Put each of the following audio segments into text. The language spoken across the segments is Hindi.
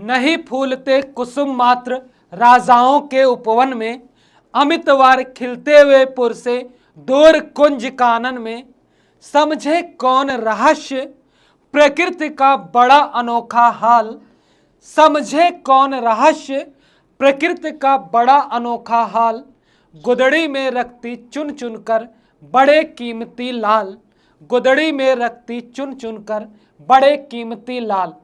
नहीं फूलते कुसुम मात्र राजाओं के उपवन में, अमितवार खिलते हुए पुर से दूर कुंज कानन में, समझे कौन रहस्य प्रकृति का बड़ा अनोखा हाल, समझे कौन रहस्य प्रकृति का बड़ा अनोखा हाल, गुदड़ी में रखती चुन चुन कर बड़े कीमती लाल, गुदड़ी में रखती चुन चुन कर बड़े कीमती लाल।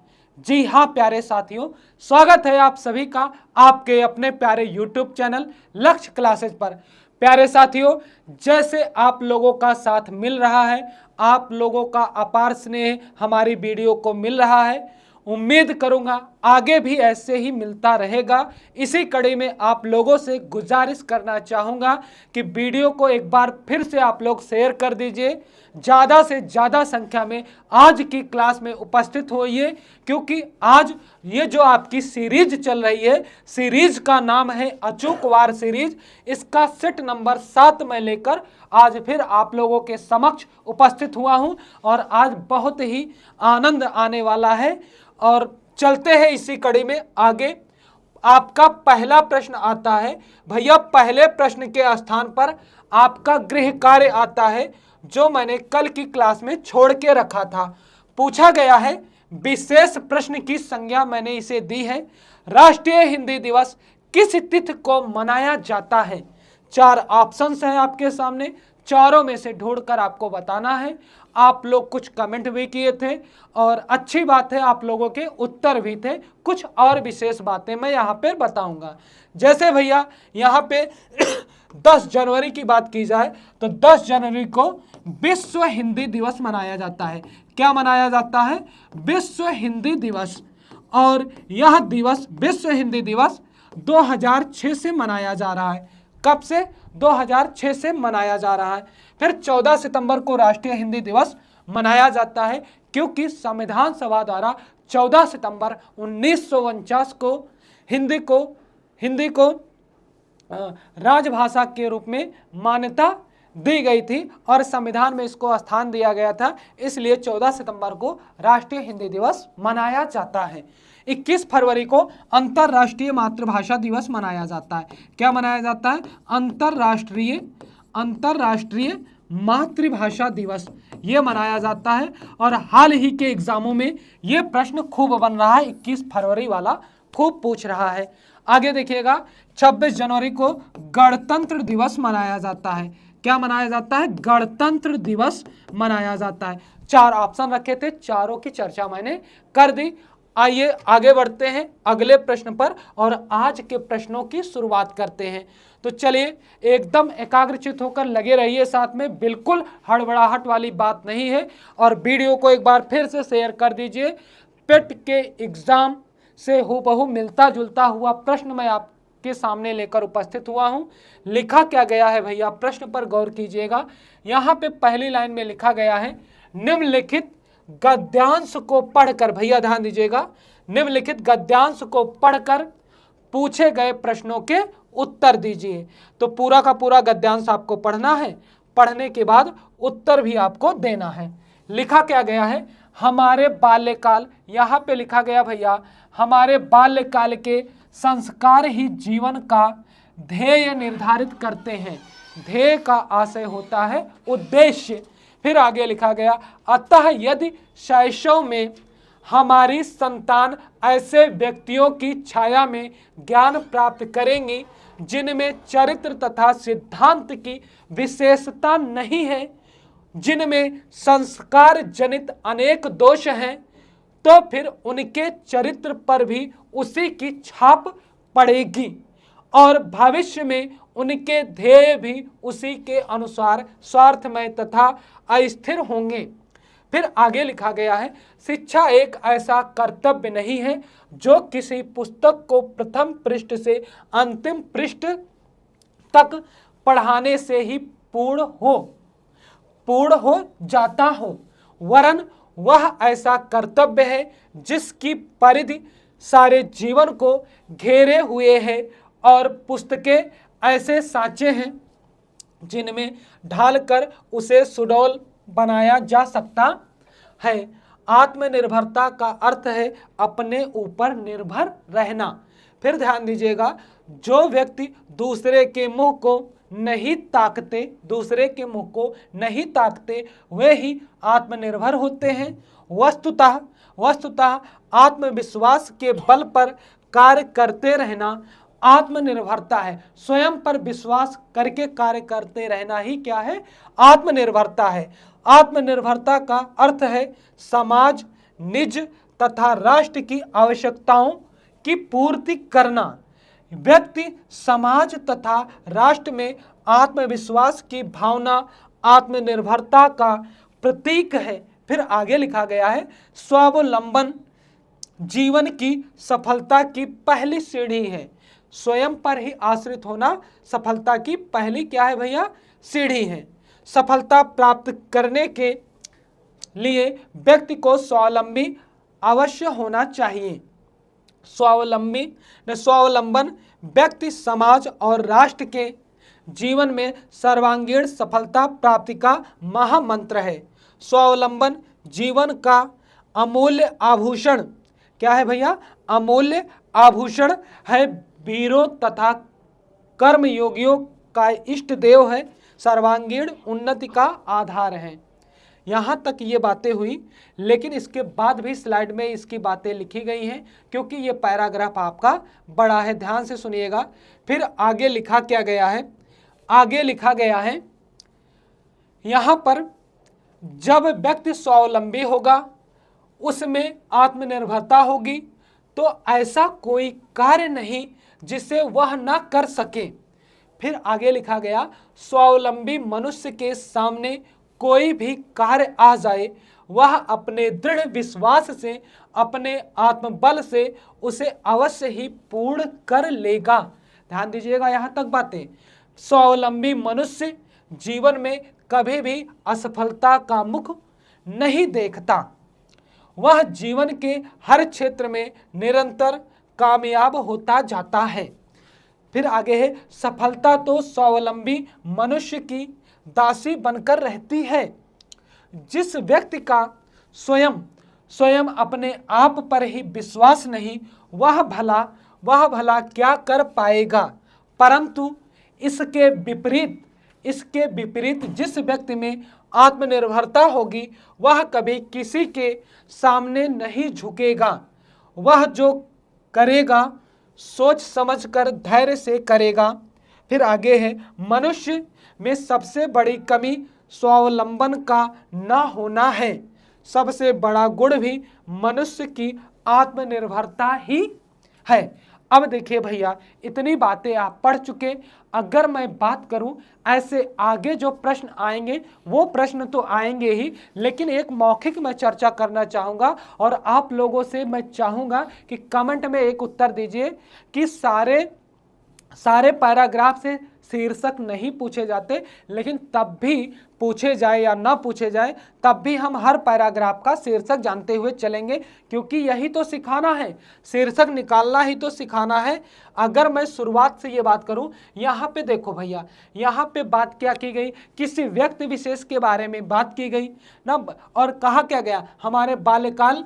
जी हाँ प्यारे साथियों, स्वागत है आप सभी का आपके अपने प्यारे यूट्यूब चैनल लक्ष्य क्लासेज पर। प्यारे साथियों, जैसे आप लोगों का साथ मिल रहा है, आप लोगों का अपार स्नेह हमारी वीडियो को मिल रहा है, उम्मीद करूंगा आगे भी ऐसे ही मिलता रहेगा। इसी कड़ी में आप लोगों से गुजारिश करना चाहूँगा कि वीडियो को एक बार फिर से आप लोग शेयर कर दीजिए, ज़्यादा से ज़्यादा संख्या में आज की क्लास में उपस्थित होइए, क्योंकि आज ये जो आपकी सीरीज चल रही है, सीरीज का नाम है अचूक वार सीरीज। इसका सेट नंबर 7 में लेकर आज फिर आप लोगों के समक्ष उपस्थित हुआ हूं और आज बहुत ही आनंद आने वाला है। और चलते हैं इसी कड़ी में आगे। आपका पहला प्रश्न आता है भैया, पहले प्रश्न के स्थान पर आपका गृह कार्य आता है जो मैंने कल की क्लास में छोड़ के रखा था। पूछा गया है, विशेष प्रश्न की संज्ञा मैंने इसे दी है, राष्ट्रीय हिंदी दिवस किस तिथि को मनाया जाता है। 4 ऑप्शंस हैं आपके सामने, चारों में से ढूंढकर आपको बताना है। आप लोग कुछ कमेंट भी किए थे और अच्छी बात है, आप लोगों के उत्तर भी थे। कुछ और विशेष बातें मैं यहाँ पे बताऊंगा। जैसे भैया यहाँ पे 10 जनवरी की बात की जाए तो 10 जनवरी को विश्व हिंदी दिवस मनाया जाता है। क्या मनाया जाता है? विश्व हिंदी दिवस। और यह दिवस, विश्व हिंदी दिवस 2006 से मनाया जा रहा है। कब से? 2006 से मनाया जा रहा है। फिर 14 सितंबर को राष्ट्रीय हिंदी दिवस मनाया जाता है, क्योंकि संविधान सभा द्वारा 14 सितंबर 1949 को हिंदी को राजभाषा के रूप में मान्यता दी गई थी और संविधान में इसको स्थान दिया गया था। इसलिए 14 सितंबर को राष्ट्रीय हिंदी दिवस मनाया जाता है। 21 फरवरी को अंतर्राष्ट्रीय मातृभाषा दिवस मनाया जाता है। क्या मनाया जाता है? अंतर्राष्ट्रीय मातृभाषा दिवस ये मनाया जाता है। और हाल ही के एग्जामों में ये प्रश्न खूब बन रहा है, 21 फरवरी वाला खूब पूछ रहा है। आगे देखिएगा, 26 जनवरी को गणतंत्र दिवस मनाया जाता है। क्या मनाया जाता है? गणतंत्र दिवस मनाया जाता है। 4 ऑप्शन रखे थे, चारों की चर्चा मैंने कर दी। आइए आगे बढ़ते हैं अगले प्रश्न पर और आज के प्रश्नों की शुरुआत करते हैं। तो चलिए एकदम एकाग्रचित होकर लगे रहिए साथ में, बिल्कुल हड़बड़ाहट वाली बात नहीं है। और वीडियो को एक बार फिर से शेयर कर दीजिए। पेट के एग्जाम से हूबहू मिलता जुलता हुआ प्रश्न मैं आपके सामने लेकर उपस्थित हुआ हूं। लिखा क्या गया है भैया, प्रश्न पर गौर कीजिएगा। यहाँ पे पहली लाइन में लिखा गया है, निम्नलिखित गद्यांश को पढ़कर, भैया ध्यान दीजिएगा, निम्नलिखित गद्यांश को पढ़कर पूछे गए प्रश्नों के उत्तर दीजिए। तो पूरा का पूरा गद्यांश आपको पढ़ना है, पढ़ने के बाद उत्तर भी आपको देना है। लिखा क्या गया है, हमारे बाल्यकाल, यहाँ पे लिखा गया भैया, हमारे बाल्यकाल के संस्कार ही जीवन का ध्येय निर्धारित करते हैं। ध्येय का आशय होता है उद्देश्य। फिर आगे लिखा गया, अतः यदि शैशव में हमारी संतान ऐसे व्यक्तियों की छाया में ज्ञान प्राप्त करेंगी जिनमें चरित्र तथा सिद्धांत की विशेषता नहीं है, जिनमें संस्कार जनित अनेक दोष हैं, तो फिर उनके चरित्र पर भी उसी की छाप पड़ेगी और भविष्य में उनके ध्येय भी उसी के अनुसार स्वार्थमय तथा अस्थिर होंगे। फिर आगे लिखा गया है, शिक्षा एक ऐसा कर्तव्य नहीं है जो किसी पुस्तक को प्रथम पृष्ठ से अंतिम पृष्ठ तक पढ़ाने से ही पूर्ण हो जाता हो, वरन वह ऐसा कर्तव्य है जिसकी परिधि सारे जीवन को घेरे हुए है और पुस्तकें ऐसे सांचे हैं जिनमें ढालकर उसे सुडौल बनाया जा सकता है। आत्मनिर्भरता का अर्थ है अपने ऊपर निर्भर रहना। फिर ध्यान दीजिएगा, जो व्यक्ति दूसरे के मुंह को नहीं ताकते, दूसरे के मुंह को नहीं ताकते, वे ही आत्मनिर्भर होते हैं। वस्तुतः आत्मविश्वास के बल पर कार्य करते रहना आत्मनिर्भरता है। स्वयं पर विश्वास करके कार्य करते रहना ही क्या है? आत्मनिर्भरता है। आत्मनिर्भरता का अर्थ है समाज, निज तथा राष्ट्र की आवश्यकताओं की पूर्ति करना। व्यक्ति, समाज तथा राष्ट्र में आत्मविश्वास की भावना आत्मनिर्भरता का प्रतीक है। फिर आगे लिखा गया है, स्वावलंबन जीवन की सफलता की पहली सीढ़ी है। स्वयं पर ही आश्रित होना सफलता की पहली क्या है भैया? सीढ़ी है। सफलता प्राप्त करने के लिए व्यक्ति को स्वावलंबी अवश्य होना चाहिए। स्वावलंबन व्यक्ति, समाज और राष्ट्र के जीवन में सर्वांगीण सफलता प्राप्ति का महामंत्र है। स्वावलंबन जीवन का अमूल्य आभूषण क्या है भैया? अमूल्य आभूषण है। वीरों तथा कर्मयोगियों का इष्ट देव है, सर्वांगीण उन्नति का आधार है। यहाँ तक ये बातें हुई, लेकिन इसके बाद भी स्लाइड में इसकी बातें लिखी गई हैं, क्योंकि ये पैराग्राफ आपका बड़ा है। ध्यान से सुनिएगा। फिर आगे लिखा क्या गया है? आगे लिखा गया है यहाँ पर, जब व्यक्ति स्वावलंबी होगा, उसमें आत्मनिर्भरता होगी, तो ऐसा कोई कार्य नहीं जिसे वह न कर सके। फिर आगे लिखा गया, स्वावलंबी मनुष्य के सामने कोई भी कार्य आ जाए, वह अपने दृढ़ विश्वास से, अपने आत्मबल से उसे अवश्य ही पूर्ण कर लेगा। ध्यान दीजिएगा यहाँ तक बातें। स्वावलंबी मनुष्य जीवन में कभी भी असफलता का मुख नहीं देखता। वह जीवन के हर क्षेत्र में निरंतर कामयाब होता जाता है। फिर आगे है, सफलता तो स्वावलंबी मनुष्य की दासी बनकर रहती है। जिस व्यक्ति का स्वयं अपने आप पर ही विश्वास नहीं, वह भला क्या कर पाएगा। परंतु इसके विपरीत जिस व्यक्ति में आत्मनिर्भरता होगी, वह कभी किसी के सामने नहीं झुकेगा। वह जो करेगा सोच समझकर धैर्य से करेगा। फिर आगे है, मनुष्य में सबसे बड़ी कमी स्वावलंबन का न होना है। सबसे बड़ा गुण भी मनुष्य की आत्मनिर्भरता ही है। अब देखिए भैया, इतनी बातें आप पढ़ चुके। अगर मैं बात करूं, ऐसे आगे जो प्रश्न आएंगे वो प्रश्न तो आएंगे ही, लेकिन एक मौखिक मैं चर्चा करना चाहूँगा, और आप लोगों से मैं चाहूँगा कि कमेंट में एक उत्तर दीजिए कि सारे पैराग्राफ से शीर्षक नहीं पूछे जाते, लेकिन तब भी पूछे जाए या ना पूछे जाए, तब भी हम हर पैराग्राफ का शीर्षक जानते हुए चलेंगे, क्योंकि यही तो सिखाना है, शीर्षक निकालना ही तो सिखाना है। अगर मैं शुरुआत से ये बात करूं, यहाँ पे देखो भैया, यहाँ पे बात क्या की गई? किसी व्यक्ति विशेष के बारे में बात की गई ना, और कहा क्या गया? हमारे बाल्यकाल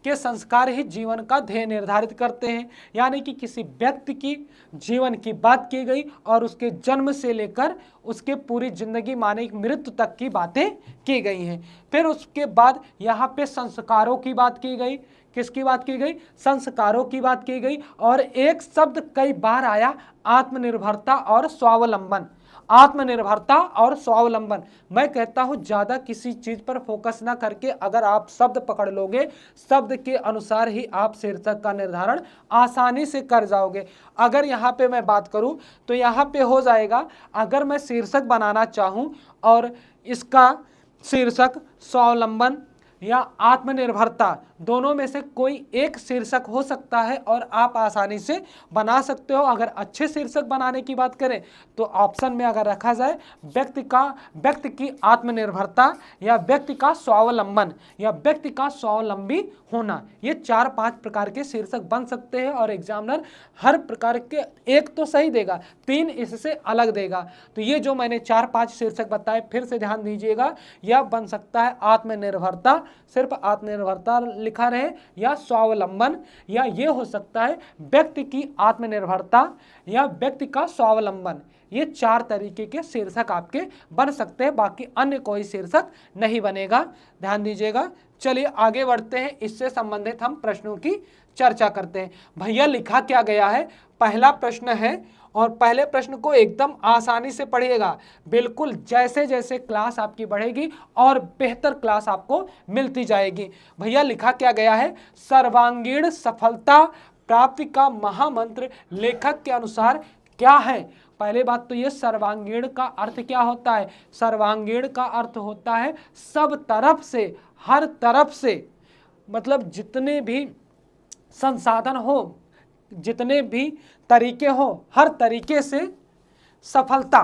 के संस्कार ही जीवन का ध्येय निर्धारित करते हैं। यानी कि किसी व्यक्ति की जीवन की बात की गई और उसके जन्म से लेकर उसके पूरी जिंदगी माने मृत्यु तक की बातें की गई हैं। फिर उसके बाद यहाँ पे संस्कारों की बात की गई। किसकी बात की गई? संस्कारों की बात की गई। और एक शब्द कई बार आया, आत्मनिर्भरता और स्वावलंबन। आत्मनिर्भरता और स्वावलंबन। मैं कहता हूं ज्यादा किसी चीज पर फोकस ना करके अगर आप शब्द पकड़ लोगे, शब्द के अनुसार ही आप शीर्षक का निर्धारण आसानी से कर जाओगे। अगर यहाँ पे मैं बात करूं तो यहाँ पे हो जाएगा, अगर मैं शीर्षक बनाना चाहूं और इसका शीर्षक स्वावलंबन या आत्मनिर्भरता, दोनों में से कोई एक शीर्षक हो सकता है और आप आसानी से बना सकते हो। अगर अच्छे शीर्षक बनाने की बात करें तो ऑप्शन में अगर रखा जाए व्यक्ति की आत्मनिर्भरता या व्यक्ति का स्वावलंबन या व्यक्ति का स्वावलंबी होना, ये 4-5 प्रकार के शीर्षक बन सकते हैं और एग्जामिनर हर प्रकार के एक तो सही देगा, 3 इससे अलग देगा। तो ये जो मैंने 4-5 शीर्षक बताए, फिर से ध्यान दीजिएगा, यह बन सकता है आत्मनिर्भरता, सिर्फ आत्मनिर्भरता लिखा रहे या स्वावलंबन, या ये हो सकता है व्यक्ति की आत्मनिर्भरता या व्यक्ति का स्वावलंबन। ये 4 तरीके के शीर्षक आपके बन सकते हैं, बाकी अन्य कोई शीर्षक नहीं बनेगा, ध्यान दीजिएगा। चलिए आगे बढ़ते हैं, इससे संबंधित हम प्रश्नों की चर्चा करते हैं। भैया लिखा क्या गया है, पहला प्रश्न है और पहले प्रश्न को एकदम आसानी से पढ़िएगा, बिल्कुल जैसे जैसे क्लास आपकी बढ़ेगी और बेहतर क्लास आपको मिलती जाएगी। भैया लिखा क्या गया है, सर्वांगीण सफलता प्राप्ति का महामंत्र लेखक के अनुसार क्या है। पहले बात तो ये सर्वांगीण का अर्थ क्या होता है, सर्वांगीण का अर्थ होता है सब तरफ से, हर तरफ से, मतलब जितने भी संसाधन हो, जितने भी तरीके हो, हर तरीके से सफलता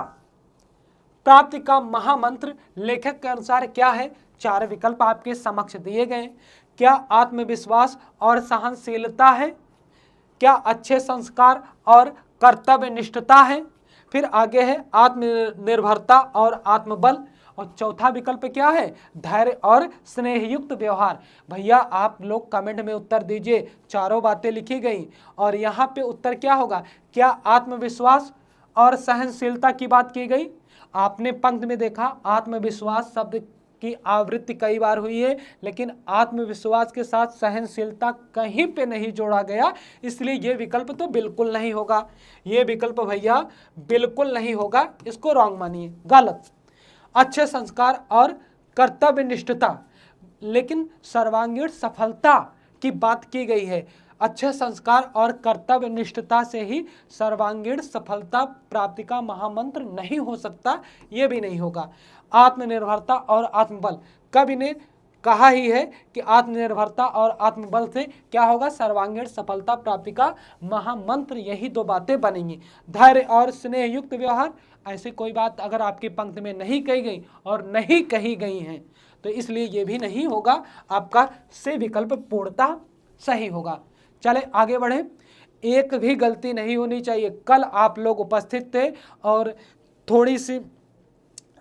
प्राप्ति का महामंत्र लेखक के अनुसार क्या है। 4 विकल्प आपके समक्ष दिए गए। क्या आत्मविश्वास और सहनशीलता है, क्या अच्छे संस्कार और कर्तव्य निष्ठता है, फिर आगे है आत्मनिर्भरता और आत्मबल, और चौथा विकल्प क्या है, धैर्य और स्नेहयुक्त व्यवहार। भैया आप लोग कमेंट में उत्तर दीजिए, चारों बातें लिखी गई और यहाँ पे उत्तर क्या होगा, क्या आत्मविश्वास और सहनशीलता की बात की गई। आपने पंक्ति में देखा आत्मविश्वास शब्द की आवृत्ति कई बार हुई है, लेकिन आत्मविश्वास के साथ सहनशीलता कहीं पे नहीं जोड़ा गया, इसलिए ये विकल्प तो बिल्कुल नहीं होगा। ये विकल्प भैया बिल्कुल नहीं होगा, इसको रॉन्ग मानिए, गलत। अच्छे संस्कार और कर्तव्य निष्ठता, लेकिन सर्वांगीण सफलता की बात की गई है। अच्छे संस्कार और कर्तव्य निष्ठता से ही सर्वांगीण सफलता प्राप्ति का महामंत्र नहीं हो सकता, ये भी नहीं होगा। आत्मनिर्भरता और आत्मबल, कवि ने कहा ही है कि आत्मनिर्भरता और आत्मबल से क्या होगा, सर्वांगीण सफलता प्राप्ति का महामंत्र, यही 2 बातें बनेंगी। धैर्य और स्नेहयुक्त व्यवहार, ऐसी कोई बात अगर आपकी पंक्ति में नहीं कही गई और नहीं कही गई हैं तो इसलिए ये भी नहीं होगा, आपका से विकल्प पूर्णतः सही होगा। चले आगे बढ़े, एक भी गलती नहीं होनी चाहिए। कल आप लोग उपस्थित थे और थोड़ी सी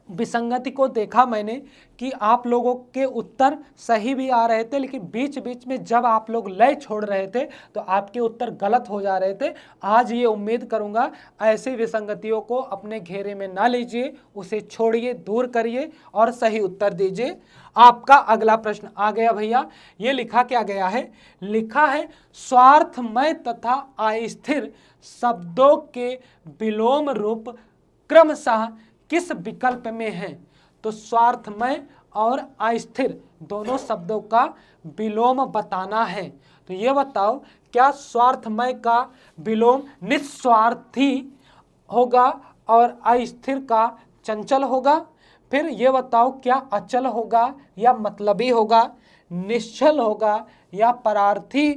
विसंगति को देखा मैंने कि आप लोगों के उत्तर सही भी आ रहे थे, लेकिन बीच बीच में जब आप लोग लय छोड़ रहे थे तो आपके उत्तर गलत हो जा रहे थे। आज ये उम्मीद करूंगा ऐसी विसंगतियों को अपने घेरे में ना लीजिए, उसे छोड़िए, दूर करिए और सही उत्तर दीजिए। आपका अगला प्रश्न आ गया भैया, ये लिखा क्या गया है, लिखा है स्वार्थमय तथा अस्थिर शब्दों के विलोम रूप क्रमशः किस विकल्प में है। तो स्वार्थमय और अस्थिर दोनों शब्दों का विलोम बताना है। तो ये बताओ, क्या स्वार्थमय का विलोम निस्वार्थी होगा और अस्थिर का चंचल होगा। फिर ये बताओ, क्या अचल होगा या मतलबी होगा, निश्चल होगा या परार्थी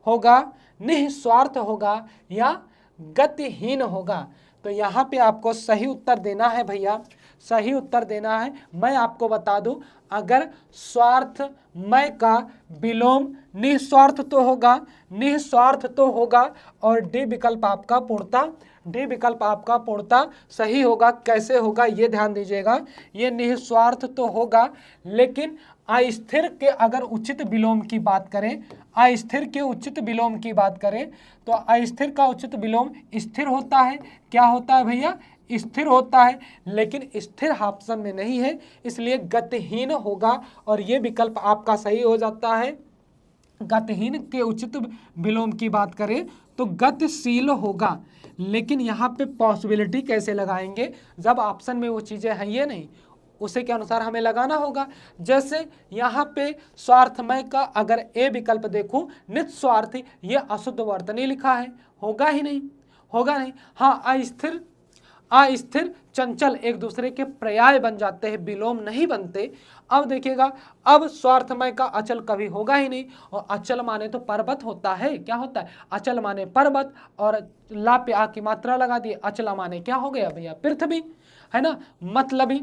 होगा, निस्वार्थ होगा या गतिहीन होगा। तो यहाँ पे आपको सही उत्तर देना है भैया, सही उत्तर देना है। मैं आपको बता दूं, अगर स्वार्थमय का विलोम निस्वार्थ तो होगा, निस्वार्थ तो होगा, और डी विकल्प आपका पूर्णतः, डी विकल्प आपका पूर्णतः सही होगा। कैसे होगा ये ध्यान दीजिएगा, ये निस्वार्थ तो होगा, लेकिन अस्थिर के अगर उचित विलोम की बात करें, अस्थिर के उचित विलोम की बात करें तो अस्थिर का उचित विलोम स्थिर होता है। क्या होता है भैया, स्थिर होता है, लेकिन स्थिर ऑप्शन में नहीं है, इसलिए गतिहीन होगा और ये विकल्प आपका सही हो जाता है। गतिहीन के उचित विलोम की बात करें तो गतिशील होगा, लेकिन यहाँ पे पॉसिबिलिटी कैसे लगाएंगे जब ऑप्शन में वो चीज़ें हैं ये नहीं, उसे के अनुसार हमें लगाना होगा। जैसे यहाँ पे स्वार्थमय का अगर ए विकल्प देखूं, निस्वार्थी, ये अशुद्ध वर्तनी लिखा है, होगा ही नहीं, होगा नहीं। हाँ, अस्थिर, अस्थिर चंचल एक दूसरे के पर्याय बन जाते हैं, विलोम नहीं बनते। अब देखिएगा, अब स्वार्थमय का अचल कभी होगा ही नहीं, और अचल माने तो पर्वत होता है, क्या होता है, अचल माने पर्वत, और ला पे आ की मात्रा लगा दिए, अचला माने क्या हो गया भैया, पृथ्वी, है ना। मतलबी,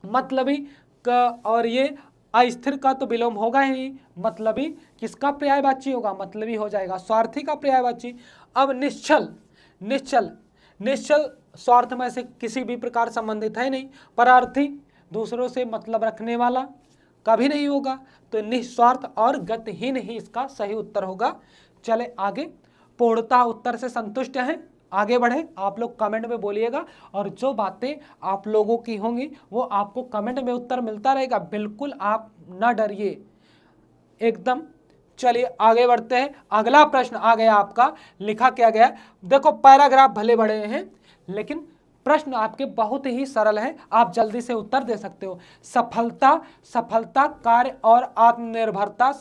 मतलबी का, और ये अस्थिर का तो विलोम होगा ही नहीं, मतलबी किसका पर्यायवाची होगा, मतलबी हो जाएगा, स्वार्थी का पर्यायवाची। अब निश्चल, निश्चल, निश्चल स्वार्थमय से किसी भी प्रकार संबंधित है नहीं। परार्थी, दूसरों से मतलब रखने वाला, कभी नहीं होगा। तो निस्वार्थ और गतिहीन ही इसका सही उत्तर होगा। चले आगे, पूर्णता उत्तर से संतुष्ट हैं, आगे बढ़े। आप लोग कमेंट में बोलिएगा और जो बातें आप लोगों की होंगी वो आपको कमेंट में उत्तर मिलता रहेगा, बिल्कुल आप ना डरिए एकदम। चलिए आगे बढ़ते हैं। अगला प्रश्न आ गया आपका, लिखा क्या गया, देखो पैराग्राफ भले बड़े हैं लेकिन प्रश्न आपके बहुत ही सरल है, आप जल्दी से उत्तर दे सकते हो। सफलता, सफलता, कार्य और आत्मनिर्भरता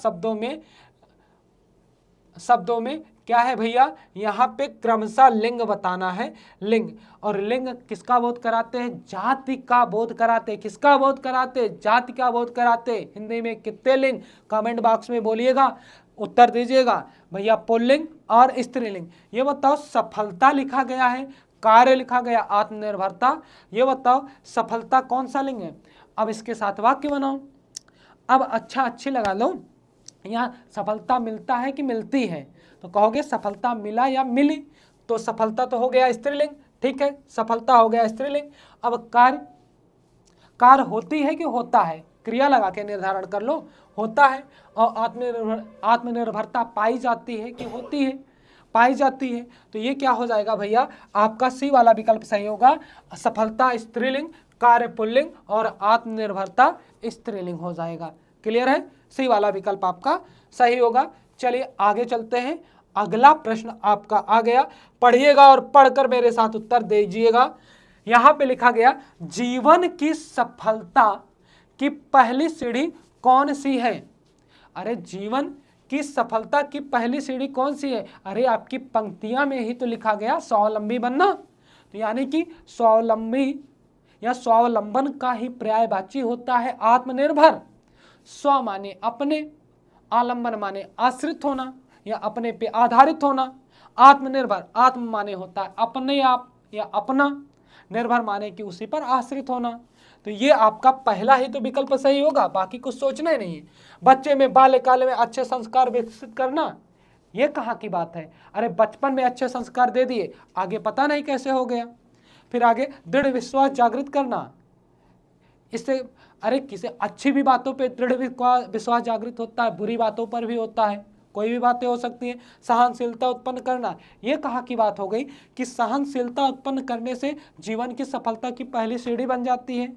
शब्दों में क्या है भैया, यहाँ पे क्रमशः लिंग बताना है। लिंग, और लिंग किसका बोध कराते हैं, जाति का बोध कराते हैं। किसका बोध कराते हैं, जाति का बोध कराते हैं। हिंदी में कितने लिंग, कमेंट बॉक्स में बोलिएगा, उत्तर दीजिएगा भैया। पुल्लिंग और स्त्रीलिंग। ये बताओ सफलता लिखा गया है, कार्य लिखा गया आत्मनिर्भरता, ये बताओ सफलता कौन सा लिंग है। अब इसके साथ वाक्य बनाओ। अब अच्छी लगा लो, यहाँ सफलता मिलता है कि मिलती है, तो कहोगे सफलता मिला या मिली, तो सफलता तो हो गया स्त्रीलिंग, ठीक है, सफलता हो गया स्त्रीलिंग। अब कार्य, कार्य होती है कि होता है, क्रिया लगा के निर्धारण कर लो, होता है। और आत्मनिर्भरता पाई जाती है कि होती है, पाई जाती है। तो ये क्या हो जाएगा भैया, आपका सी वाला विकल्प सही होगा। सफलता स्त्रीलिंग, कार्य पुल्लिंग और आत्मनिर्भरता स्त्रीलिंग हो जाएगा। क्लियर है, सी वाला विकल्प आपका सही होगा। चलिए आगे चलते हैं। अगला प्रश्न आपका आ गया, पढ़िएगा और पढ़कर मेरे साथ उत्तर दीजिएगा। यहां पे लिखा गया, जीवन की सफलता की पहली सीढ़ी कौन सी है। अरे जीवन की सफलता की पहली सीढ़ी कौन सी है, अरे आपकी पंक्तियां में ही तो लिखा गया स्वावलंबी बनना। तो यानी कि स्वावलंबी या स्वावलंबन का ही पर्यायवाची होता है आत्मनिर्भर। स्व माने अपने, आलंबन माने आश्रित होना या अपने पे आधारित होना। आत्मनिर्भर, आत्म माने होता है अपने आप या अपना, निर्भर माने कि उसी पर आश्रित होना। तो ये आपका पहला ही तो विकल्प सही होगा, बाकी कुछ सोचना ही नहीं है। बच्चे में बाल्यकाल में अच्छे संस्कार विकसित करना, ये कहाँ की बात है। अरे बचपन में अच्छे संस्कार दे दिए, आगे पता नहीं कैसे हो गया। फिर आगे दृढ़ विश्वास जागृत करना, इससे अरे किसी अच्छी भी बातों पे दृढ़ विश्वास जागृत होता है, बुरी बातों पर भी होता है, कोई भी बातें हो सकती हैं। सहनशीलता उत्पन्न करना, ये कहाँ की बात हो गई कि सहनशीलता उत्पन्न करने से जीवन की सफलता की पहली सीढ़ी बन जाती है।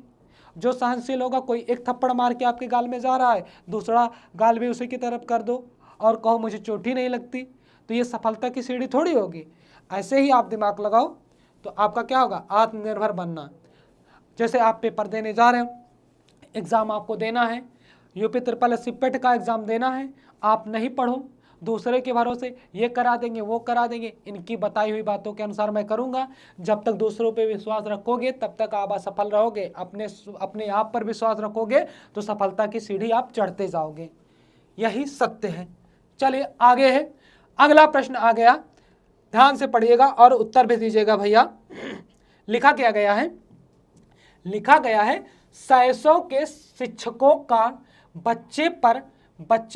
जो सहनशील होगा, कोई एक थप्पड़ मार के आपके गाल में जा रहा है, दूसरा गाल भी उसी की तरफ कर दो और कहो मुझे चोट ही नहीं लगती, तो ये सफलता की सीढ़ी थोड़ी होगी। ऐसे ही आप दिमाग लगाओ तो आपका क्या होगा, आत्मनिर्भर बनना। जैसे आप पेपर देने जा रहे हो, एग्ज़ाम आपको देना है, यूपी ट्रिपल एस पेट का एग्ज़ाम देना है, आप नहीं पढ़ो, दूसरे के भरोसे ये करा देंगे वो करा देंगे, इनकी बताई हुई बातों के अनुसार मैं करूँगा। जब तक दूसरों पे विश्वास रखोगे तब तक आप असफल रहोगे। अपने आप पर विश्वास रखोगे तो सफलता की सीढ़ी आप चढ़ते जाओगे, यही सत्य है। चलिए आगे है, अगला प्रश्न आ गया, ध्यान से पढ़िएगा और उत्तर भी दीजिएगा भैया। लिखा क्या गया है, लिखा गया है साइंसों के शिक्षकों का बच्चे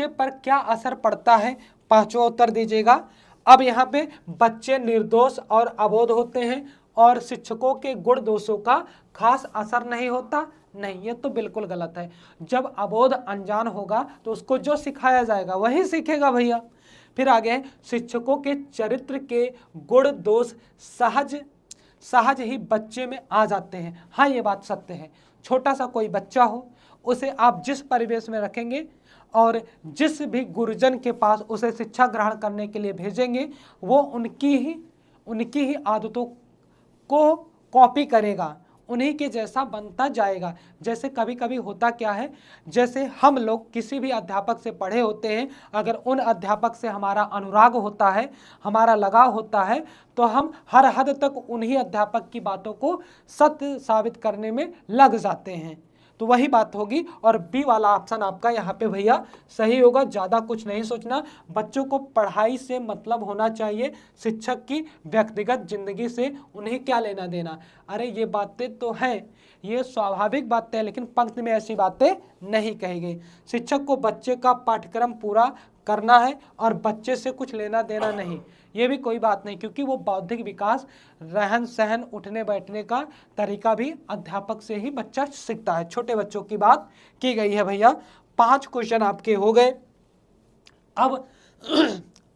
पर क्या असर पड़ता है, पांचवा उत्तर दीजिएगा। अब यहाँ पे बच्चे निर्दोष और अबोध होते हैं और शिक्षकों के गुण दोषों का खास असर नहीं होता, नहीं, ये तो बिल्कुल गलत है। जब अबोध अनजान होगा तो उसको जो सिखाया जाएगा वही सीखेगा भैया। फिर आगे शिक्षकों के चरित्र के गुण दोष सहज ही बच्चे में आ जाते हैं। हाँ, ये बात सत्य है। छोटा सा कोई बच्चा हो, उसे आप जिस परिवेश में रखेंगे और जिस भी गुरुजन के पास उसे शिक्षा ग्रहण करने के लिए भेजेंगे, वो उनकी ही आदतों को कॉपी करेगा, उन्हीं के जैसा बनता जाएगा। जैसे कभी कभी होता क्या है, जैसे हम लोग किसी भी अध्यापक से पढ़े होते हैं, अगर उन अध्यापक से हमारा अनुराग होता है, हमारा लगाव होता है, तो हम हर हद तक उन्हीं अध्यापक की बातों को सत्य साबित करने में लग जाते हैं। तो वही बात होगी और बी वाला ऑप्शन आपका यहाँ पे भैया सही होगा। ज़्यादा कुछ नहीं सोचना, बच्चों को पढ़ाई से मतलब होना चाहिए, शिक्षक की व्यक्तिगत जिंदगी से उन्हें क्या लेना देना। अरे ये बातें तो हैं, ये स्वाभाविक बातें हैं, लेकिन पंक्ति में ऐसी बातें नहीं कही गई। शिक्षक को बच्चे का पाठ्यक्रम पूरा करना है और बच्चे से कुछ लेना देना नहीं, ये भी कोई बात नहीं, क्योंकि वो बौद्धिक विकास, रहन सहन, उठने बैठने का तरीका भी अध्यापक से ही बच्चा सीखता है। छोटे बच्चों की बात की गई है भैया। 5 क्वेश्चन आपके हो गए। अब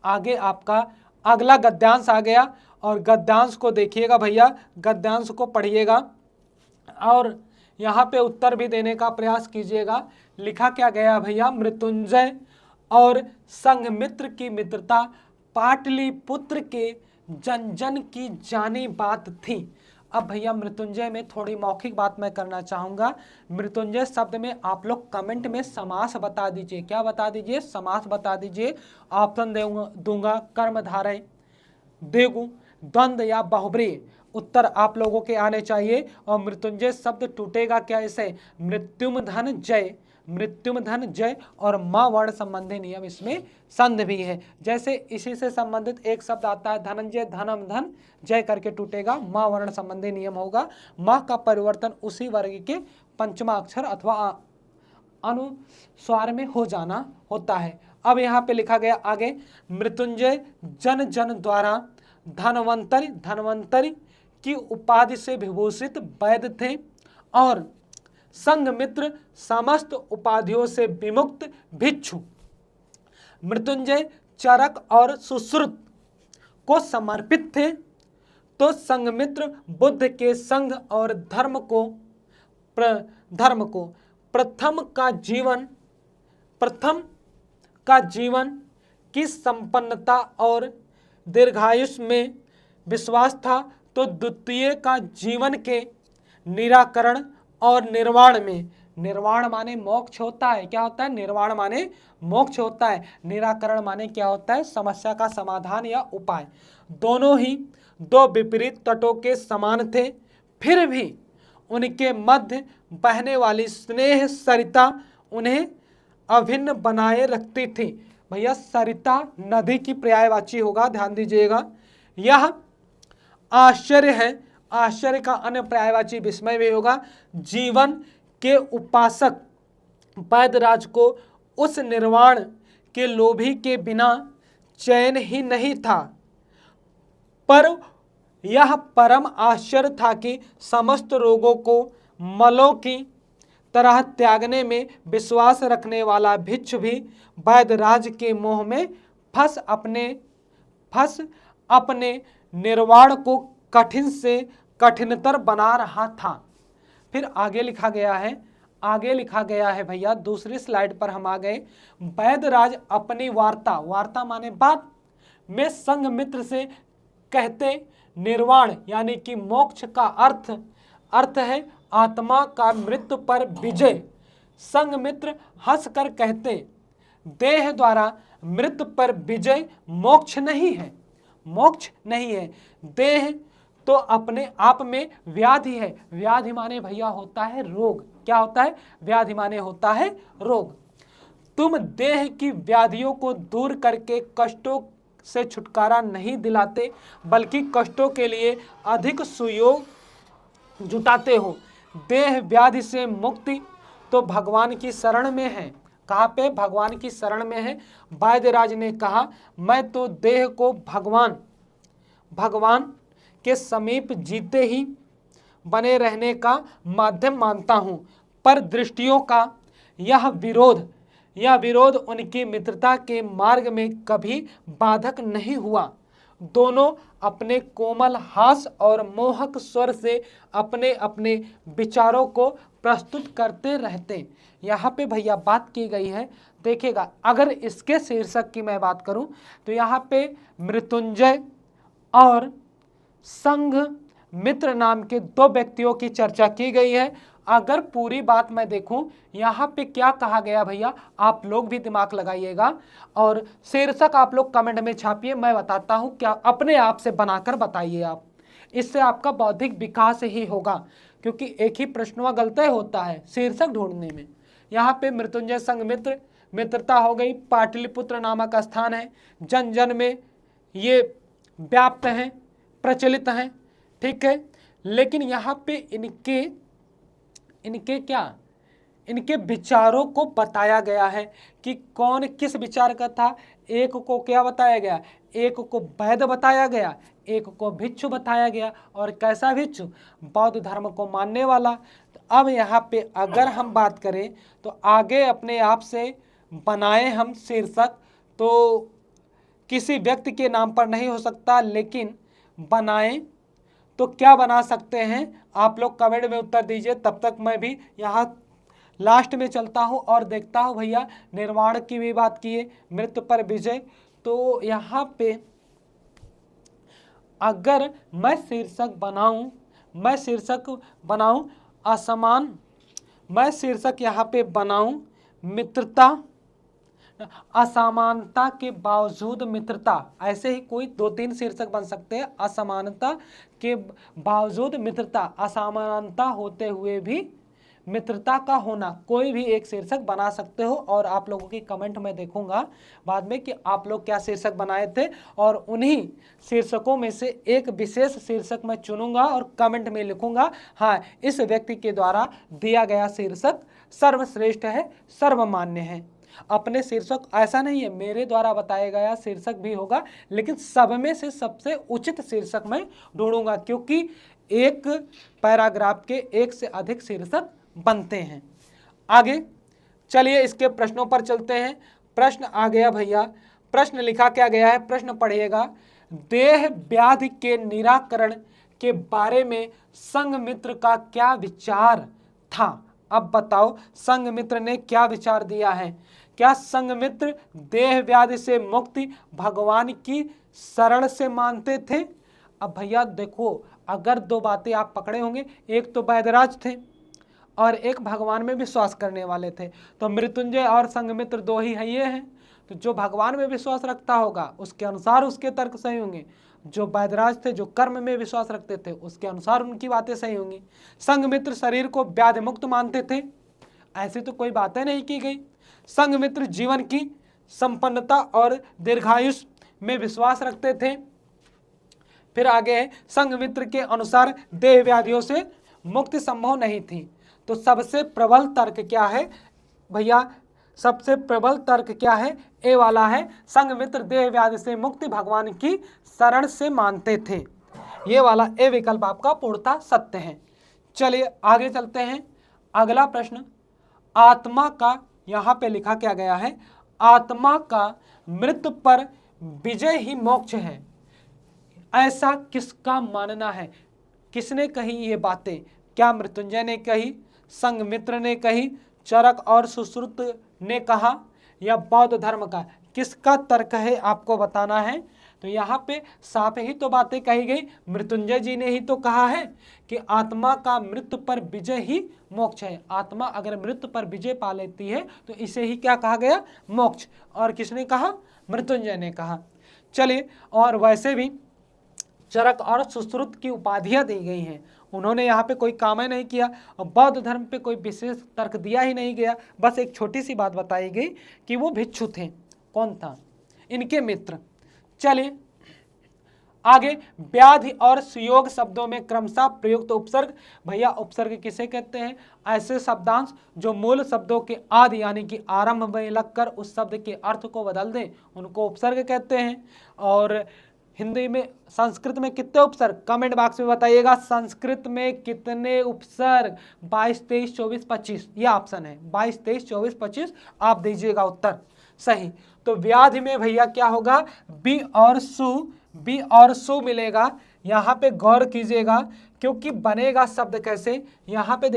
आगे आपका अगला गद्यांश आ गया, और गद्यांश को देखिएगा भैया, गद्यांश को पढ़िएगा और यहाँ पे उत्तर भी देने का प्रयास कीजिएगा। लिखा क्या गया भैया, मृत्युंजय और संघमित्र की मित्रता पाटलिपुत्र के जन जन की जानी बात थी। अब भैया मृत्युंजय में थोड़ी मौखिक बात मैं करना चाहूंगा। मृत्युंजय शब्द में आप लोग कमेंट में समास बता दीजिए। क्या बता दीजिए? समास बता दीजिए। ऑप्शन दूंगा कर्मधारय, देगु, द्वंद्व या बहुब्रीहि। उत्तर आप लोगों के आने चाहिए। और मृत्युंजय शब्द टूटेगा क्या इसे? मृत्युम धन जय, मृत्युम धन जय, और माँ वर्ण संबंधी नियम इसमें संध भी है। जैसे इसी से संबंधित एक शब्द आता है धनंजय, धनम धन जय करके टूटेगा, माँ वर्ण संबंधी नियम होगा। माँ का परिवर्तन उसी वर्ग के पंचमा अक्षर अथवा अनुस्वार में हो जाना होता है। अब यहाँ पे लिखा गया आगे, मृत्युंजय जन जन द्वारा धनवंतरी, धनवंतरी की उपाधि से विभूषित वैद्य थे, और संघमित्र समस्त उपाधियों से विमुक्त भिक्षु। मृत्युंजय चरक और सुश्रुत को समर्पित थे, तो संघमित्र बुद्ध के संघ और धर्म को प्रथम का जीवन की संपन्नता और दीर्घायुष में विश्वास था, तो द्वितीय का जीवन के निराकरण और निर्वाण में, निर्वाण माने मोक्ष होता है। क्या होता है? निर्वाण माने मोक्ष होता है। निराकरण माने क्या होता है? समस्या का समाधान या उपाय। दोनों ही दो विपरीत तटों के समान थे, फिर भी उनके मध्य बहने वाली स्नेह सरिता उन्हें अभिन्न बनाए रखती थी। भैया सरिता नदी की पर्यायवाची होगा, ध्यान दीजिएगा। यह आश्चर्य है, आश्चर्य का अन्य पर्यायवाची विस्मय भी होगा। जीवन के उपासक वैदराज को उस निर्वाण के लोभी के बिना चैन ही नहीं था, पर यह परम आश्चर्य था कि समस्त रोगों को मलों की तरह त्यागने में विश्वास रखने वाला भिक्षु भी वैदराज के मोह में फंस अपने निर्वाण को कठिन से कठिनतर बना रहा था। फिर आगे लिखा गया है, आगे लिखा गया है भैया, दूसरी स्लाइड पर हम आ गए। वैदराज अपनी वार्ता, वार्ता माने बात में संघमित्र से कहते, निर्वाण यानी कि मोक्ष का अर्थ है आत्मा का मृत्यु पर विजय। संघमित्र हंसकर कहते, देह द्वारा मृत्यु पर विजय मोक्ष नहीं है, मोक्ष नहीं है। देह तो अपने आप में व्याधि है। व्याधि माने भैया होता है रोग। क्या होता है? व्याधि माने होता है रोग। तुम देह की व्याधियों को दूर करके कष्टों से छुटकारा नहीं दिलाते, बल्कि कष्टों के लिए अधिक सुयोग जुटाते हो। देह व्याधि से मुक्ति तो भगवान की शरण में है। कहाँ पे? भगवान की शरण में है। वैद्यराज ने कहा, मैं तो देह को भगवान के समीप जीते ही बने रहने का माध्यम मानता हूँ, पर दृष्टियों का यह विरोध उनकी मित्रता के मार्ग में कभी बाधक नहीं हुआ। दोनों अपने कोमल हास और मोहक स्वर से अपने अपने विचारों को प्रस्तुत करते रहते। यहाँ पे भैया बात की गई है, देखिएगा, अगर इसके शीर्षक की मैं बात करूं तो यहाँ पे मृत्युंजय और संघमित्र नाम के दो व्यक्तियों की चर्चा की गई है। अगर पूरी बात मैं देखूं, यहाँ पे क्या कहा गया भैया, आप लोग भी दिमाग लगाइएगा और शीर्षक आप लोग कमेंट में छापिए, मैं बताता हूँ, क्या अपने आप से बनाकर बताइए आप। इससे आपका बौद्धिक विकास ही होगा, क्योंकि एक ही प्रश्नवागल होता है शीर्षक ढूंढने में। यहाँ पे मृत्युंजय संघमित्र मित्रता हो गई, पाटलिपुत्र नामक स्थान है, जन जन में ये व्याप्त हैं, प्रचलित हैं, ठीक है। लेकिन यहाँ पे इनके विचारों को बताया गया है कि कौन किस विचार का था। एक को क्या बताया गया? एक को वैद्य बताया गया, एक को भिक्षु बताया गया। और कैसा भिक्षु? बौद्ध धर्म को मानने वाला। तो अब यहाँ पे अगर हम बात करें तो आगे अपने आप से बनाए हम शीर्षक, तो किसी व्यक्ति के नाम पर नहीं हो सकता, लेकिन बनाएं तो क्या बना सकते हैं आप लोग कमेंट में उत्तर दीजिए। तब तक मैं भी यहाँ लास्ट में चलता हूँ और देखता हूँ भैया निर्वाण की भी बात किए, मृत्यु पर विजय। तो यहाँ पे अगर मैं शीर्षक बनाऊं असमान, मैं शीर्षक यहाँ पे बनाऊं मित्रता, असमानता के बावजूद मित्रता, ऐसे ही कोई 2-3 शीर्षक बन सकते हैं। असमानता के बावजूद मित्रता, असमानता होते हुए भी मित्रता का होना, कोई भी एक शीर्षक बना सकते हो। और आप लोगों की कमेंट में देखूंगा बाद में कि आप लोग क्या शीर्षक बनाए थे, और उन्हीं शीर्षकों में से एक विशेष शीर्षक मैं चुनूंगा और कमेंट में लिखूंगा, हाँ इस व्यक्ति के द्वारा दिया गया शीर्षक सर्वश्रेष्ठ है, सर्वमान्य है। अपने शीर्षक ऐसा नहीं है, मेरे द्वारा बताया गया शीर्षक भी होगा, लेकिन सब में से सबसे उचित शीर्षक मैं ढूंढूंगा, क्योंकि एक पैराग्राफ के एक से अधिक शीर्षक बनते हैं। आगे चलिए इसके प्रश्नों पर चलते हैं। प्रश्न आ गया भैया, प्रश्न लिखा क्या गया है, प्रश्न पढ़िएगा। देह व्याधि के निराकरण के बारे में संघमित्र का क्या विचार था? अब बताओ संघमित्र ने क्या विचार दिया है। क्या संघमित्र देह व्याधि से मुक्ति भगवान की शरण से मानते थे? अब भैया देखो, अगर 2 बातें आप पकड़े होंगे, एक तो वैदराज थे और एक भगवान में विश्वास करने वाले थे। तो मृत्युंजय और संघमित्र 2 ही है ये हैं। तो जो भगवान में विश्वास रखता होगा उसके अनुसार उसके तर्क सही होंगे, जो वैदराज थे जो कर्म में विश्वास रखते थे उसके अनुसार उनकी बातें सही होंगी। संघमित्र शरीर को व्याधि मुक्त मानते थे, ऐसी तो कोई बातें नहीं की गई। संघमित्र जीवन की संपन्नता और दीर्घायुष में विश्वास रखते थे। फिर आगे है, संघमित्र के अनुसार देह व्याधियों से मुक्ति संभव नहीं थी। तो सबसे प्रबल तर्क क्या है भैया, सबसे प्रबल तर्क क्या है, ए वाला है, संघमित्र देह व्याधि से मुक्ति भगवान की शरण से मानते थे। ये वाला ए विकल्प आपका पूर्णतः सत्य है। चलिए आगे चलते हैं। अगला प्रश्न, आत्मा का, यहाँ पे लिखा क्या गया है, आत्मा का मृत्यु पर विजय ही मोक्ष है, ऐसा किसका मानना है? किसने कही ये बातें? क्या मृत्युंजय ने कही, संघमित्र ने कही, चरक और सुश्रुत ने कहा, या बौद्ध धर्म का? किसका तर्क है आपको बताना है। तो यहाँ पे साफ ही तो बातें कही गई, मृत्युंजय जी ने ही तो कहा है कि आत्मा का मृत्यु पर विजय ही मोक्ष है। आत्मा अगर मृत्यु पर विजय पा लेती है तो इसे ही क्या कहा गया, मोक्ष। और किसने कहा, मृत्युंजय ने कहा। चलिए, और वैसे भी चरक और सुश्रुत की उपाधियां दी गई हैं, उन्होंने यहाँ पे कोई काम नहीं किया, और बौद्ध धर्म पे कोई विशेष तर्क दिया ही नहीं गया। बस एक छोटी सी बात बताई गई कि वो भिक्षु थे। कौन था, इनके मित्र। चलिए आगे, व्याधि और सुयोग शब्दों में क्रमशः प्रयुक्त उपसर्ग। भैया उपसर्ग किसे कहते हैं? ऐसे शब्दांश जो मूल शब्दों के आदि यानी कि आरंभ में लगकर उस शब्द के अर्थ को बदल दें, उनको उपसर्ग कहते हैं। और हिंदी में, संस्कृत में कितने उपसर्ग, कमेंट बॉक्स में बताइएगा। संस्कृत में कितने उपसर्ग? 22, 23, 24, 25, यह ऑप्शन है 22, 23, 24, 25, आप दीजिएगा उत्तर सही। तो व्याधि में भैया क्या होगा, बी और सु मिलेगा। यहाँ पे गौर कीजिएगा, क्योंकि बनेगा शब्द कैसे, यहाँ पे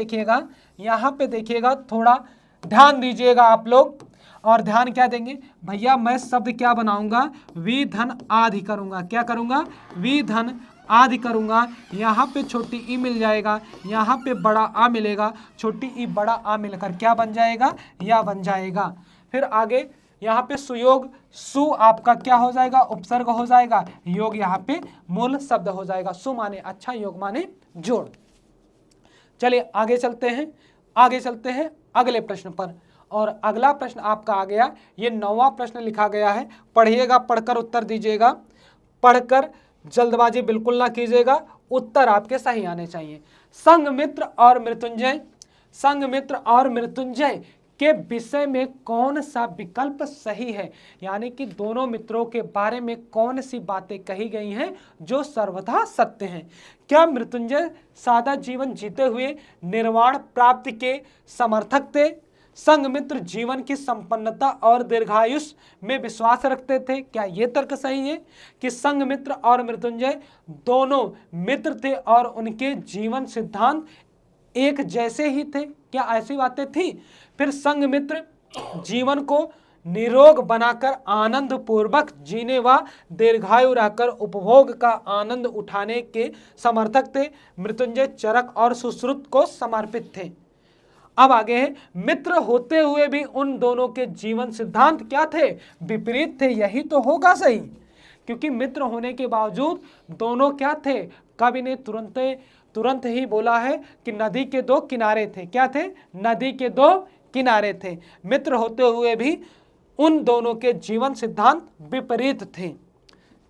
देखिएगा, थोड़ा ध्यान दीजिएगा आप लोग। और ध्यान क्या देंगे भैया, मैं शब्द क्या बनाऊंगा, वी धन आदि करूंगा। क्या करूंगा, वी धन आदि करूंगा। यहाँ पे छोटी ई मिल जाएगा, यहाँ पे बड़ा आ मिलेगा, छोटी ई बड़ा आ मिलकर क्या बन जाएगा, या बन जाएगा। फिर आगे यहाँ पे सुयोग, सु आपका क्या हो जाएगा, उपसर्ग हो जाएगा, योग यहाँ पे मूल शब्द हो जाएगा। सु माने अच्छा, योग माने जोड़। चलिए आगे चलते हैं अगले प्रश्न पर। और अगला प्रश्न आपका आ गया, ये 9वां प्रश्न लिखा गया है, पढ़िएगा, पढ़कर उत्तर दीजिएगा। पढ़कर जल्दबाजी बिल्कुल ना कीजिएगा, उत्तर आपके सही आने चाहिए। संघमित्र और मृत्युंजय के विषय में कौन सा विकल्प सही है, यानी कि दोनों मित्रों के बारे में कौन सी बातें कही गई हैं जो सर्वथा सत्य हैं। क्या मृत्युंजय सादा जीवन जीते हुए निर्वाण प्राप्ति के समर्थक थे? संघमित्र जीवन की संपन्नता और दीर्घायुष में विश्वास रखते थे। क्या यह तर्क सही है कि संघमित्र और मृत्युंजय दोनों मित्र थे और उनके जीवन सिद्धांत एक जैसे ही थे? क्या ऐसी बातें थी? फिर संघमित्र जीवन को निरोग बनाकर आनंद पूर्वक जीने व दीर्घायु रहकर उपभोग का आनंद उठाने के समर्थक थे। मृत्युंजय चरक और सुश्रुत को समर्पित थे। अब आगे है, मित्र होते हुए भी उन दोनों के जीवन सिद्धांत क्या थे? विपरीत थे। यही तो होगा सही, क्योंकि मित्र होने के बावजूद दोनों क्या थे? कवि ने तुरंत ही बोला है कि नदी के दो किनारे थे। क्या थे? नदी के दो किनारे थे। मित्र होते हुए भी उन दोनों के जीवन सिद्धांत विपरीत थे।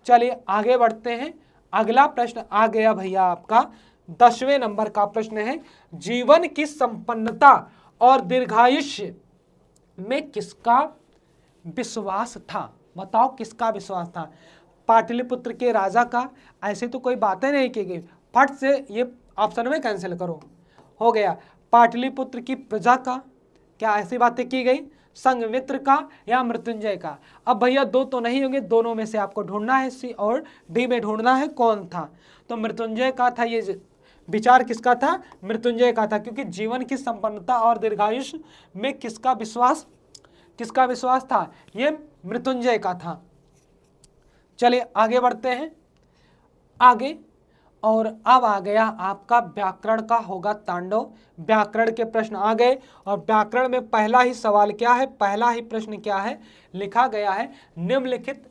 चलिए आगे बढ़ते हैं। अगला प्रश्न आ गया भैया आपका 10वें नंबर का प्रश्न है, जीवन की संपन्नता और दीर्घायुष्य में किसका विश्वास था? बताओ किसका विश्वास था? पाटलिपुत्र के राजा का? ऐसे तो कोई बातें नहीं की गई, फट से ये ऑप्शन में कैंसिल करो, हो गया। पाटलिपुत्र की प्रजा का? क्या ऐसी बातें की गई? संघमित्र का या मृत्युंजय का? अब भैया दो तो नहीं होंगे, दोनों में से आपको ढूंढना है, सी और डी में ढूंढना है कौन था। तो मृत्युंजय का था, ये विचार किसका था? मृत्युंजय का था, क्योंकि जीवन की संपन्नता और दीर्घायुष में किसका विश्वास था? ये मृत्युंजय का था। चलिए आगे बढ़ते हैं आगे। और अब आ गया आपका व्याकरण का होगा तांडव। व्याकरण के प्रश्न आ गए और व्याकरण में पहला ही सवाल क्या है? पहला ही प्रश्न क्या है? लिखा गया है, निम्नलिखित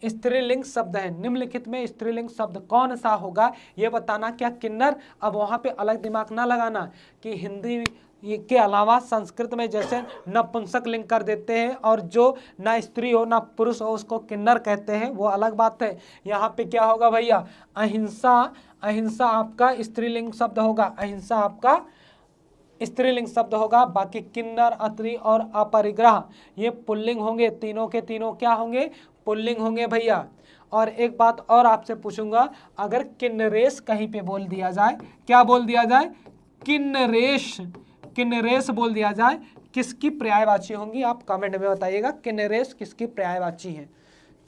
स्त्रीलिंग शब्द है। निम्नलिखित में स्त्रीलिंग शब्द कौन सा होगा ये बताना। क्या किन्नर? अब वहाँ पे अलग दिमाग ना लगाना कि हिंदी के अलावा संस्कृत में जैसे नपुंसक लिंग कर देते हैं और जो ना स्त्री हो ना पुरुष हो उसको किन्नर कहते हैं, वो अलग बात है। यहाँ पे क्या होगा भैया? अहिंसा आपका स्त्रीलिंग शब्द होगा। अहिंसा आपका स्त्रीलिंग शब्द होगा। बाकी किन्नर, अत्रि और अपरिग्रह ये पुल्लिंग होंगे। तीनों के तीनों क्या होंगे? पुल्लिंग होंगे भैया। और एक बात और आपसे पूछूंगा, अगर किन्नरेश कहीं पे बोल दिया जाए, क्या बोल दिया जाए? किन्नरेश बोल दिया जाए, किसकी पर्यायवाची होंगी? आप कमेंट में बताइएगा किन्नरेश किसकी पर्यायवाची है।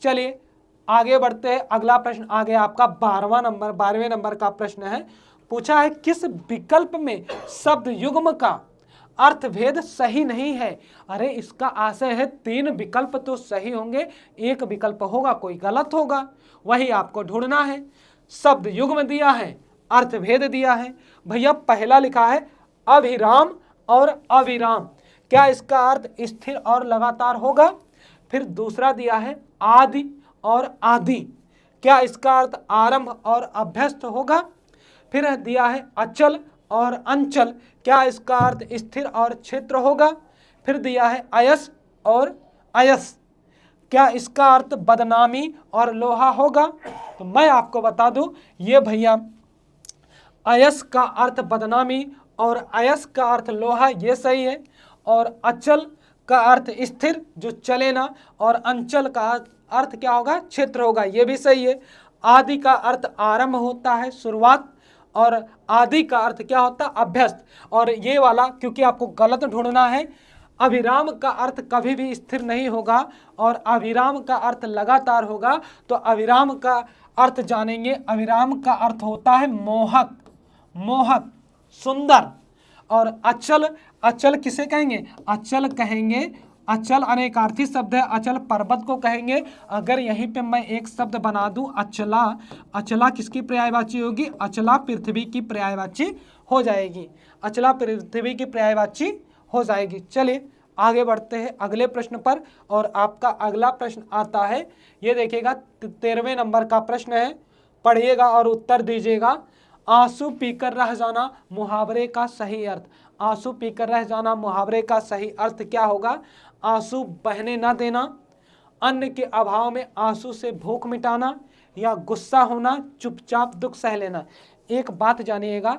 चलिए आगे बढ़ते हैं। अगला प्रश्न आ गया आपका 12वें नंबर का प्रश्न है। पूछा है, किस विकल्प में शब्द युग्म का अर्थभेद सही नहीं है? अरे इसका आशय है 3 विकल्प तो सही होंगे, एक विकल्प होगा कोई गलत होगा, वही आपको ढूंढना है। शब्द युग्म दिया है, अर्थभेद दिया है। भैया पहला लिखा है अभिराम और अविराम, क्या इसका अर्थ स्थिर और लगातार होगा? फिर दूसरा दिया है आदि और आदि, क्या इसका अर्थ आरंभ और अभ्यस्त होगा? फिर दिया है अचल और अंचल, क्या इसका अर्थ स्थिर और क्षेत्र होगा? फिर दिया है अयस और अयस, क्या इसका अर्थ बदनामी और लोहा होगा? तो मैं आपको बता दूं, ये भैया अयस का अर्थ बदनामी और अयस का अर्थ लोहा, ये सही है। और अचल का अर्थ स्थिर जो चले ना, और अंचल का अर्थ क्या होगा? क्षेत्र होगा, ये भी सही है। आदि का अर्थ आरंभ होता है, शुरुआत, और आदि का अर्थ क्या होता है? अभ्यस्त। और ये वाला क्योंकि आपको गलत ढूंढना है, अविराम का अर्थ कभी भी स्थिर नहीं होगा और अविराम का अर्थ लगातार होगा। तो अविराम का अर्थ जानेंगे। अविराम का अर्थ होता है मोहक, मोहक, सुंदर। और अचल, अचल किसे कहेंगे? अचल कहेंगे, अचल अनेकार्थी शब्द है, अचल पर्वत को कहेंगे। अगर यहीं पे मैं एक शब्द बना दूं अचला, अचला किसकी पर्यायवाची होगी? अचला पृथ्वी की पर्यायवाची हो जाएगी। अचला पृथ्वी की पर्यायवाची हो जाएगी। चलिए आगे बढ़ते हैं अगले प्रश्न पर। और आपका अगला प्रश्न आता है, ये देखिएगा 13वें नंबर का प्रश्न है, पढ़िएगा और उत्तर दीजिएगा। आंसू पीकर रह जाना मुहावरे का सही अर्थ। आंसू पीकर रह जाना मुहावरे का सही अर्थ क्या होगा? आंसू बहने न देना, अन्न के अभाव में आंसू से भूख मिटाना, या गुस्सा होना, चुपचाप दुख सह लेना। एक बात जानिएगा,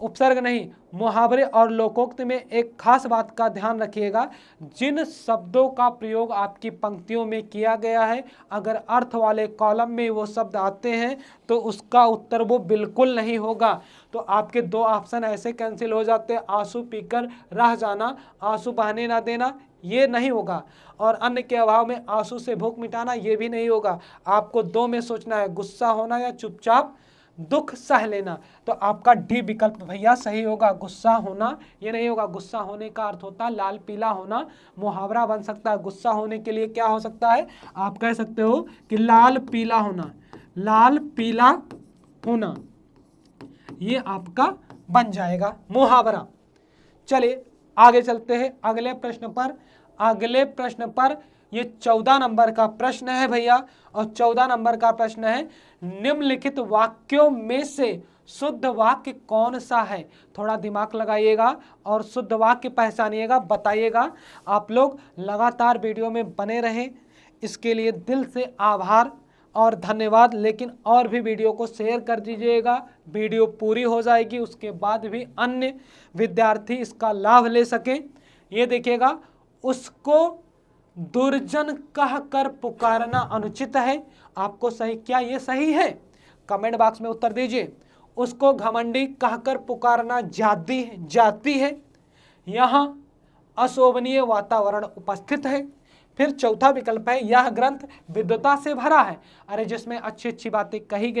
उपसर्ग नहीं, मुहावरे और लोकोक्त में एक खास बात का ध्यान रखिएगा, जिन शब्दों का प्रयोग आपकी पंक्तियों में किया गया है, अगर अर्थ वाले कॉलम में वो शब्द आते हैं तो उसका उत्तर वो बिल्कुल नहीं होगा। तो आपके दो ऑप्शन ऐसे कैंसिल हो जाते हैं, आंसू पीकर रह जाना, आंसू बहने ना देना, ये नहीं होगा, और अन्न के अभाव में आंसू से भूख मिटाना, ये भी नहीं होगा। आपको दो में सोचना है, गुस्सा होना या चुपचाप दुख सह लेना। तो आपका डी विकल्प भैया सही होगा, गुस्सा होना ये नहीं होगा। गुस्सा होने का अर्थ होता है लाल पीला होना, मुहावरा बन सकता है। गुस्सा होने के लिए क्या हो सकता है, आप कह सकते हो कि लाल पीला होना, लाल पीला होना, ये आपका बन जाएगा मुहावरा। चलिए आगे चलते हैं अगले प्रश्न पर। अगले प्रश्न पर ये 14 नंबर का प्रश्न है भैया, और 14 नंबर का प्रश्न है, निम्नलिखित वाक्यों में से शुद्ध वाक्य कौन सा है। थोड़ा दिमाग लगाइएगा और शुद्ध वाक्य पहचानिएगा, बताइएगा। आप लोग लगातार वीडियो में बने रहें, इसके लिए दिल से आभार और धन्यवाद। लेकिन और भी वीडियो को शेयर कर दीजिएगा, वीडियो पूरी हो जाएगी, उसके बाद भी अन्य विद्यार्थी इसका लाभ ले सकें। ये देखिएगा, उसको दुर्जन कहकर पुकारना अनुचित है। आपको सही, क्या ये सही है? कमेंट बॉक्स में उत्तर दीजिए। उसको घमंडी कहकर पुकारना जाती है। यहाँ अशोभनीय वातावरण उपस्थित है। फिर चौथा विकल्प है, यह ग्रंथ विद्वता से भरा है। अरे जिसमें अच्छी अच्छी बातें कही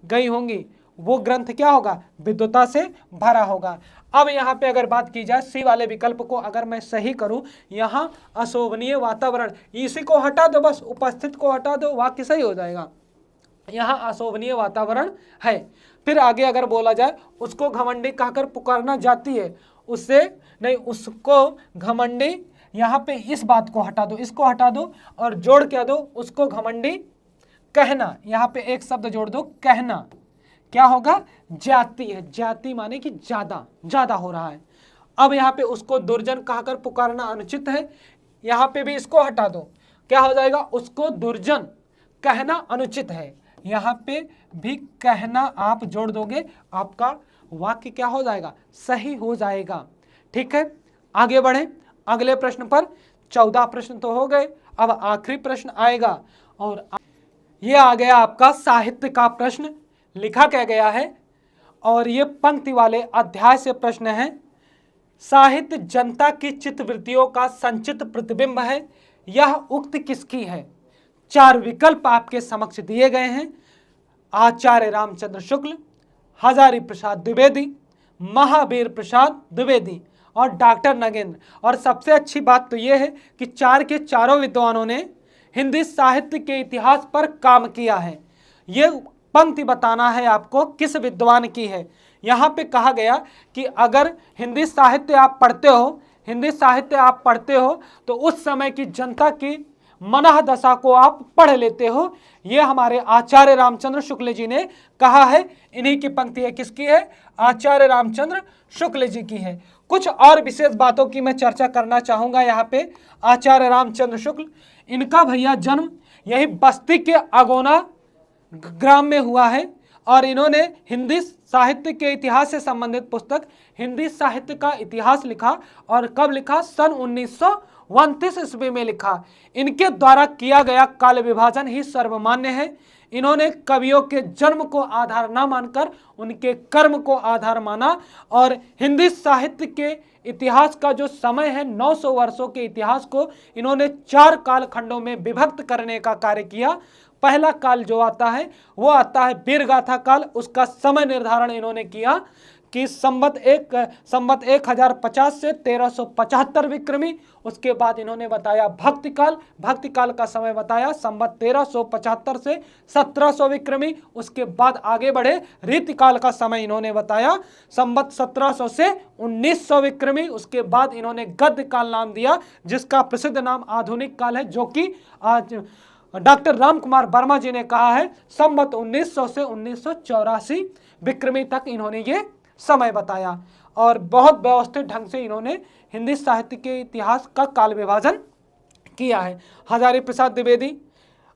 गई होंगी वो ग्रंथ क्या होगा, विद्वता से भरा होगा। अब यहाँ पे अगर बात की जाए सी वाले विकल्प को अगर मैं सही करूं, यहाँ अशोभनीय वातावरण, इसी को हटा दो, बस उपस्थित को हटा दो, वाक्य सही हो जाएगा। यहाँ अशोभनीय वातावरण है। फिर आगे अगर बोला जाए, उसको घमंडी कहकर पुकारना जाती है, उससे नहीं, उसको घमंडी, यहाँ पे इस बात को हटा दो, इसको हटा दो और जोड़ क्या दो, उसको घमंडी कहना, यहाँ पे एक शब्द जोड़ दो, कहना, क्या होगा, जाति है। जाति माने कि ज्यादा, ज्यादा हो रहा है। अब यहाँ पे उसको दुर्जन कहकर पुकारना अनुचित है, यहाँ पे भी इसको हटा दो, क्या हो जाएगा, उसको दुर्जन कहना अनुचित है। यहाँ पे भी कहना आप जोड़ दोगे, आपका वाक्य क्या हो जाएगा, सही हो जाएगा। ठीक है, आगे बढ़े अगले प्रश्न पर। 14 प्रश्न तो हो गए, अब आखिरी प्रश्न आएगा, और ये आ गया आपका साहित्य का प्रश्न। लिखा क्या गया है, और ये पंक्ति वाले अध्याय से प्रश्न है। साहित्य जनता की चित्तवृत्तियों का संचित प्रतिबिंब है, यह उक्त किसकी है। 4 विकल्प आपके समक्ष दिए गए हैं, आचार्य रामचंद्र शुक्ल, हजारी प्रसाद द्विवेदी, महावीर प्रसाद द्विवेदी और डॉक्टर नगेंद्र। और सबसे अच्छी बात तो यह है कि 4 के चारों विद्वानों ने हिंदी साहित्य के इतिहास पर काम किया है। ये पंक्ति बताना है आपको किस विद्वान की है। यहाँ पे कहा गया कि अगर हिंदी साहित्य आप पढ़ते हो, हिंदी साहित्य आप पढ़ते हो तो उस समय की जनता की मनः दशा को आप पढ़ लेते हो। ये हमारे आचार्य रामचंद्र शुक्ल जी ने कहा है। इन्हीं की पंक्ति है, किसकी है, आचार्य रामचंद्र शुक्ल जी की है। कुछ और विशेष बातों की मैं चर्चा करना चाहूंगा। यहाँ पे आचार्य रामचंद्र शुक्ल, इनका भैया जन्म यही बस्ती के अगोना ग्राम में हुआ है, और इन्होंने हिंदी साहित्य के इतिहास से संबंधित पुस्तक हिंदी साहित्य का इतिहास लिखा। और कब लिखा, सन 1929 ईस्वी में लिखा। इनके द्वारा किया गया काल विभाजन ही सर्वमान्य है। इन्होंने कवियों के जन्म को आधार न मानकर उनके कर्म को आधार माना, और हिंदी साहित्य के इतिहास का जो समय है 900 वर्षों के इतिहास को इन्होंने 4 कालखंडों में विभक्त करने का कार्य किया। पहला काल जो आता है वो आता है वीरगाथा काल। उसका समय निर्धारण इन्होंने किया कि संवत 1050 से 1375 विक्रमी। उसके बाद इन्होंने बताया भक्ति काल, भक्ति काल का समय बताया संवत 1375 से 1700 विक्रमी। उसके बाद आगे बढ़े रीतिकाल का समय इन्होंने बताया संवत 1700 से 1900 विक्रमी। उसके बाद इन्होंने गद्य काल नाम दिया, जिसका प्रसिद्ध नाम आधुनिक काल है, जो कि आज डॉक्टर रामकुमार वर्मा जी ने कहा है संवत 1900 से 1984 विक्रमी तक इन्होंने ये समय बताया। और बहुत व्यवस्थित ढंग से इन्होंने हिंदी साहित्य के इतिहास का काल विभाजन किया है। हजारी प्रसाद द्विवेदी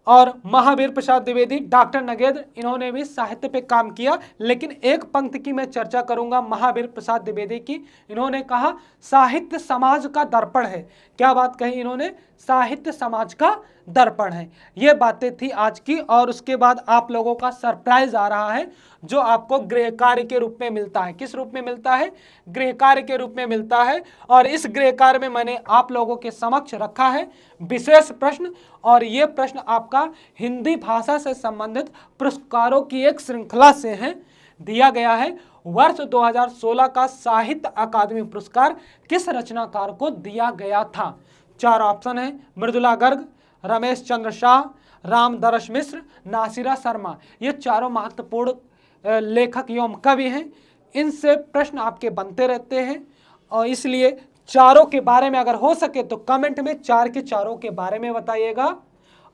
और महावीर प्रसाद द्विवेदी, डॉक्टर नगेंद्र, इन्होंने भी साहित्य पे काम किया। लेकिन एक पंक्ति की मैं चर्चा करूंगा महावीर प्रसाद द्विवेदी की। इन्होंने कहा साहित्य समाज का दर्पण है। क्या बात कही इन्होंने? साहित्य समाज का दर्पण है। ये बातें थी आज की। और उसके बाद आप लोगों का सरप्राइज आ रहा है, जो आपको गृह कार्य के रूप में मिलता है। किस रूप में मिलता है? गृह कार्य के रूप में मिलता है। और इस गृह कार्य में मैंने आप लोगों के समक्ष रखा है विशेष प्रश्न, और ये प्रश्न आपका हिंदी भाषा से संबंधित पुरस्कारों की एक श्रृंखला से है, दिया गया है। वर्ष 2016 का साहित्य अकादमी पुरस्कार किस रचनाकार को दिया गया था? 4 ऑप्शन है, मृदुला गर्ग, रमेश चंद्र शाह, रामदरस मिश्र, नासिरा शर्मा। ये चारों महत्वपूर्ण लेखक एवं कवि हैं। इनसे प्रश्न आपके बनते रहते हैं, और इसलिए चारों के बारे में अगर हो सके तो कमेंट में 4 के चारों के बारे में बताइएगा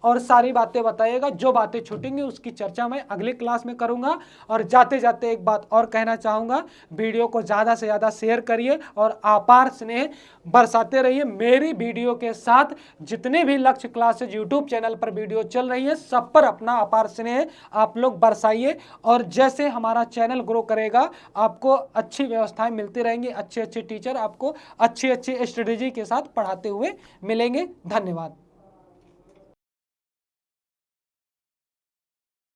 और सारी बातें बताइएगा। जो बातें छूटेंगी उसकी चर्चा मैं अगली क्लास में करूंगा। और जाते जाते एक बात और कहना चाहूँगा, वीडियो को ज़्यादा से ज़्यादा शेयर करिए और अपार स्नेह बरसाते रहिए। मेरी वीडियो के साथ जितने भी लक्ष्य क्लासेज यूट्यूब चैनल पर वीडियो चल रही है, सब पर अपना अपार स्नेह आप लोग बरसाइए। और जैसे हमारा चैनल ग्रो करेगा, आपको अच्छी व्यवस्थाएं मिलती रहेंगी, अच्छे अच्छे टीचर आपको अच्छी अच्छी स्ट्रेटेजी के साथ पढ़ाते हुए मिलेंगे। धन्यवाद।